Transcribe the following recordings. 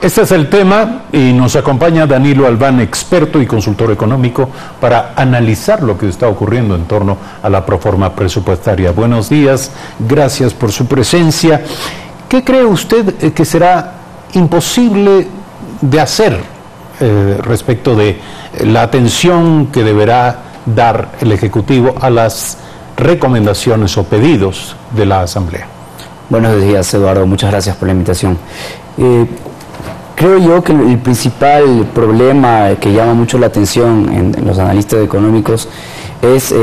Este es el tema y nos acompaña Danilo Albán, experto y consultor económico, para analizar lo que está ocurriendo en torno a la proforma presupuestaria. Buenos días, gracias por su presencia. ¿Qué cree usted que será imposible de hacer respecto de la atención que deberá dar el Ejecutivo a las recomendaciones o pedidos de la Asamblea? Buenos días, Eduardo, muchas gracias por la invitación. Creo yo que el principal problema que llama mucho la atención en los analistas económicos es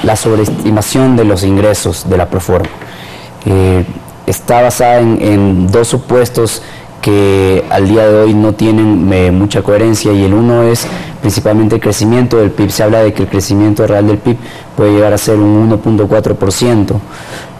la sobreestimación de los ingresos de la proforma. Está basada en dos supuestos que al día de hoy no tienen mucha coherencia, y el uno es principalmente el crecimiento del PIB. Se habla de que el crecimiento real del PIB puede llegar a ser un 1.4%,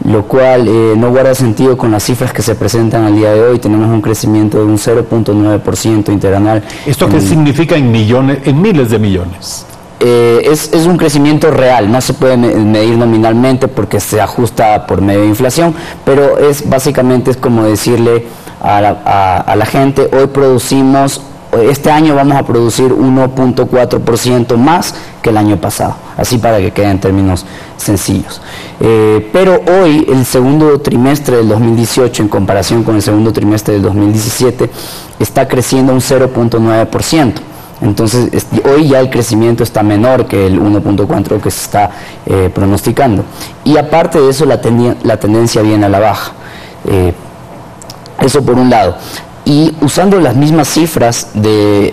lo cual no guarda sentido con las cifras que se presentan al día de hoy. Tenemos un crecimiento de un 0.9% interanual. ¿Esto qué significa en millones, en miles de millones? Es un crecimiento real, no se puede medir nominalmente porque se ajusta por medio de inflación, pero básicamente es como decirle a la gente: hoy producimos, este año vamos a producir 1.4% más que el año pasado, así para que quede en términos sencillos. Pero hoy, el segundo trimestre del 2018 en comparación con el segundo trimestre del 2017, está creciendo un 0.9%. Entonces, hoy ya el crecimiento está menor que el 1.4 que se está pronosticando. Y aparte de eso, la tendencia viene a la baja. Eso por un lado. Y usando las mismas cifras de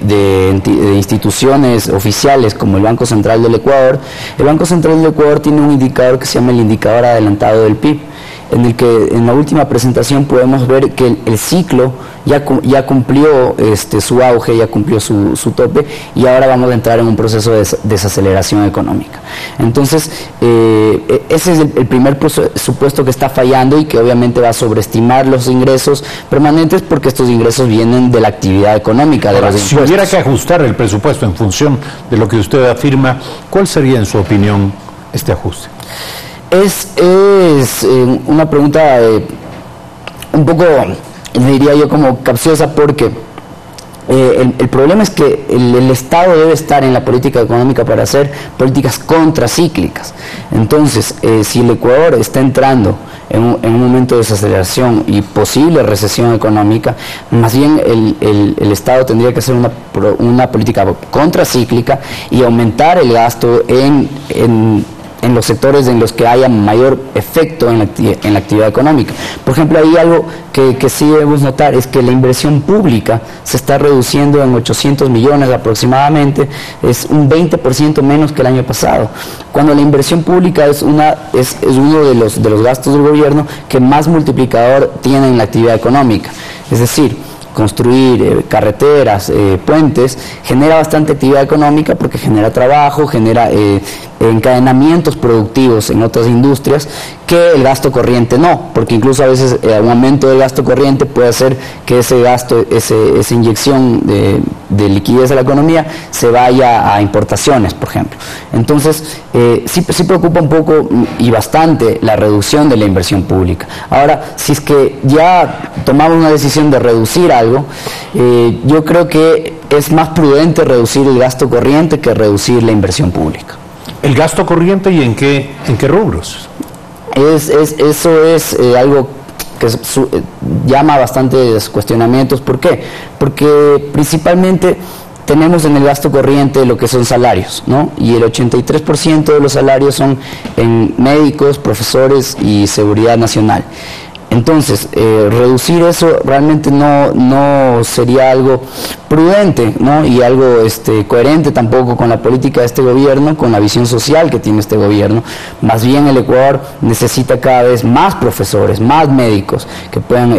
instituciones oficiales como el Banco Central del Ecuador, el Banco Central del Ecuador tiene un indicador que se llama el indicador adelantado del PIB, en el que en la última presentación podemos ver que el ciclo ya cumplió su auge, ya cumplió su tope, y ahora vamos a entrar en un proceso de desaceleración económica. Entonces, ese es el primer supuesto que está fallando y que obviamente va a sobreestimar los ingresos permanentes, porque estos ingresos vienen de la actividad económica, de los impuestos. Si hubiera que ajustar el presupuesto en función de lo que usted afirma, ¿cuál sería, en su opinión, este ajuste? Es una pregunta un poco, diría yo, como capciosa, porque el problema es que el Estado debe estar en la política económica para hacer políticas contracíclicas. Entonces, si el Ecuador está entrando en un momento de desaceleración y posible recesión económica, más bien el Estado tendría que hacer una política contracíclica y aumentar el gasto en los sectores en los que haya mayor efecto en la actividad económica. Por ejemplo, hay algo que sí debemos notar, es que la inversión pública se está reduciendo en 800 millones aproximadamente, es un 20% menos que el año pasado, cuando la inversión pública es uno de los gastos del gobierno que más multiplicador tiene en la actividad económica. Es decir, construir carreteras, puentes, genera bastante actividad económica porque genera trabajo, genera encadenamientos productivos en otras industrias, que el gasto corriente no, porque incluso a veces un aumento del gasto corriente puede hacer que ese gasto, esa inyección de liquidez a la economía se vaya a importaciones, por ejemplo. Entonces, sí preocupa un poco y bastante la reducción de la inversión pública. Ahora, si es que ya tomamos una decisión de reducir algo, yo creo que es más prudente reducir el gasto corriente que reducir la inversión pública. ¿El gasto corriente y en qué rubros? Eso es algo que llama bastantes cuestionamientos. ¿Por qué? Porque principalmente tenemos en el gasto corriente lo que son salarios, ¿no? Y el 83% de los salarios son en médicos, profesores y seguridad nacional. Entonces, reducir eso realmente no sería algo prudente, ¿no? Y algo coherente tampoco con la política de este gobierno, con la visión social que tiene este gobierno. Más bien, el Ecuador necesita cada vez más profesores, más médicos que puedan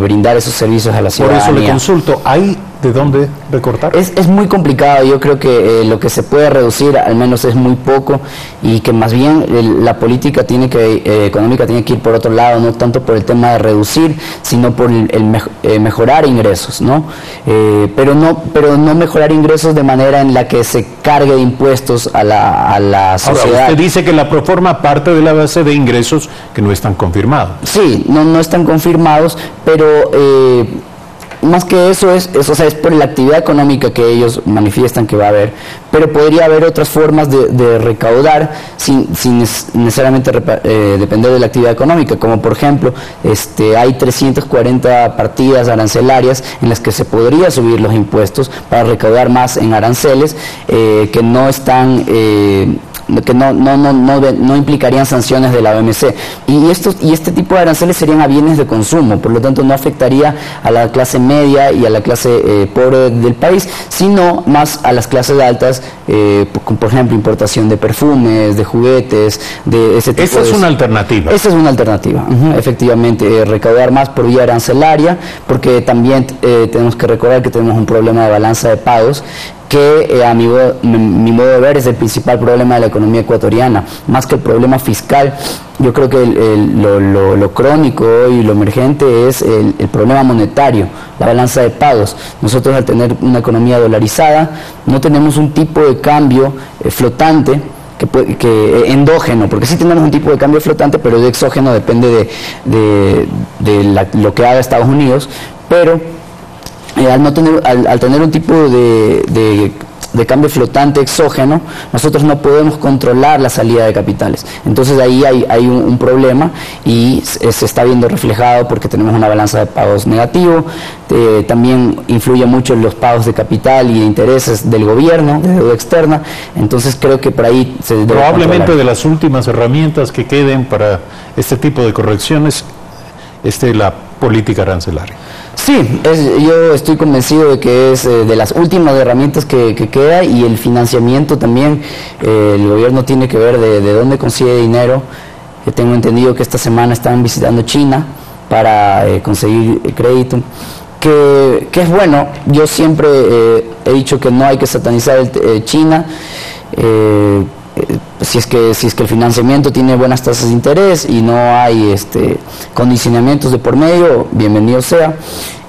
brindar esos servicios a la ciudadanía. Por eso le consulto, ¿hay de dónde recortar? Es muy complicado. Yo creo que lo que se puede reducir al menos es muy poco, y que más bien la política económica tiene que ir por otro lado, no tanto por el tema de reducir, sino por mejorar ingresos, ¿no? Pero no mejorar ingresos de manera en la que se cargue de impuestos a la sociedad. Ahora, usted dice que la proforma parte de la base de ingresos que no están confirmados. Sí, no están confirmados, pero más que eso es por la actividad económica que ellos manifiestan que va a haber, pero podría haber otras formas de recaudar sin necesariamente depender de la actividad económica, como por ejemplo, hay 340 partidas arancelarias en las que se podría subir los impuestos para recaudar más en aranceles, que no están... que no implicarían sanciones de la OMC, y este tipo de aranceles serían a bienes de consumo, por lo tanto no afectaría a la clase media y a la clase pobre del país, sino más a las clases altas, por ejemplo importación de perfumes, de juguetes, de ese tipo. Esa es una alternativa. Esa es una alternativa, efectivamente, recaudar más por vía arancelaria, porque también tenemos que recordar que tenemos un problema de balanza de pagos, que a mi modo de ver es el principal problema de la economía ecuatoriana, más que el problema fiscal. Yo creo que lo crónico y lo emergente es el problema monetario, la balanza de pagos. Nosotros, al tener una economía dolarizada, no tenemos un tipo de cambio flotante, que endógeno, porque sí tenemos un tipo de cambio flotante, pero de exógeno depende de lo que haga Estados Unidos, pero al tener un tipo de cambio flotante exógeno, nosotros no podemos controlar la salida de capitales. Entonces ahí hay un problema, y se está viendo reflejado porque tenemos una balanza de pagos negativo. También influye mucho en los pagos de capital y de intereses del gobierno, de deuda externa. Entonces creo que por ahí se debe probablemente controlar. De las últimas herramientas que queden para este tipo de correcciones la política arancelaria. Sí, yo estoy convencido de que es de las últimas herramientas que queda, y el financiamiento también. El gobierno tiene que ver de dónde consigue dinero. Tengo entendido que esta semana están visitando China para conseguir crédito, que es bueno. Yo siempre he dicho que no hay que satanizar China. Si es que el financiamiento tiene buenas tasas de interés y no hay condicionamientos de por medio, bienvenido sea,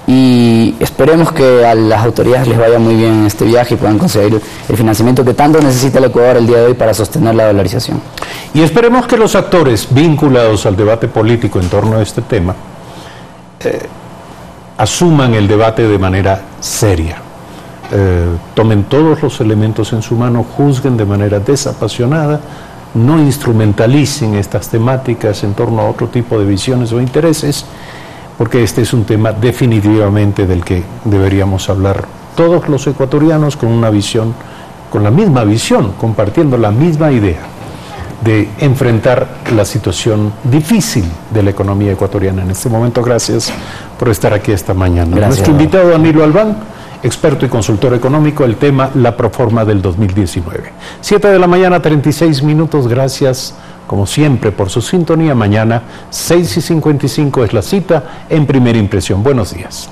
y esperemos que a las autoridades les vaya muy bien en este viaje y puedan conseguir el financiamiento que tanto necesita el Ecuador el día de hoy para sostener la dolarización. Y esperemos que los actores vinculados al debate político en torno a este tema asuman el debate de manera seria. Tomen todos los elementos en su mano, juzguen de manera desapasionada, no instrumentalicen estas temáticas en torno a otro tipo de visiones o intereses, porque este es un tema definitivamente del que deberíamos hablar todos los ecuatorianos con una visión, con la misma visión, compartiendo la misma idea de enfrentar la situación difícil de la economía ecuatoriana en este momento. Gracias por estar aquí esta mañana. Gracias. Nuestro invitado, Danilo Albán, experto y consultor económico, el tema la Proforma del 2019. 7 de la mañana, 36 minutos. Gracias, como siempre, por su sintonía. Mañana, 6:55 es la cita en Primera Impresión. Buenos días.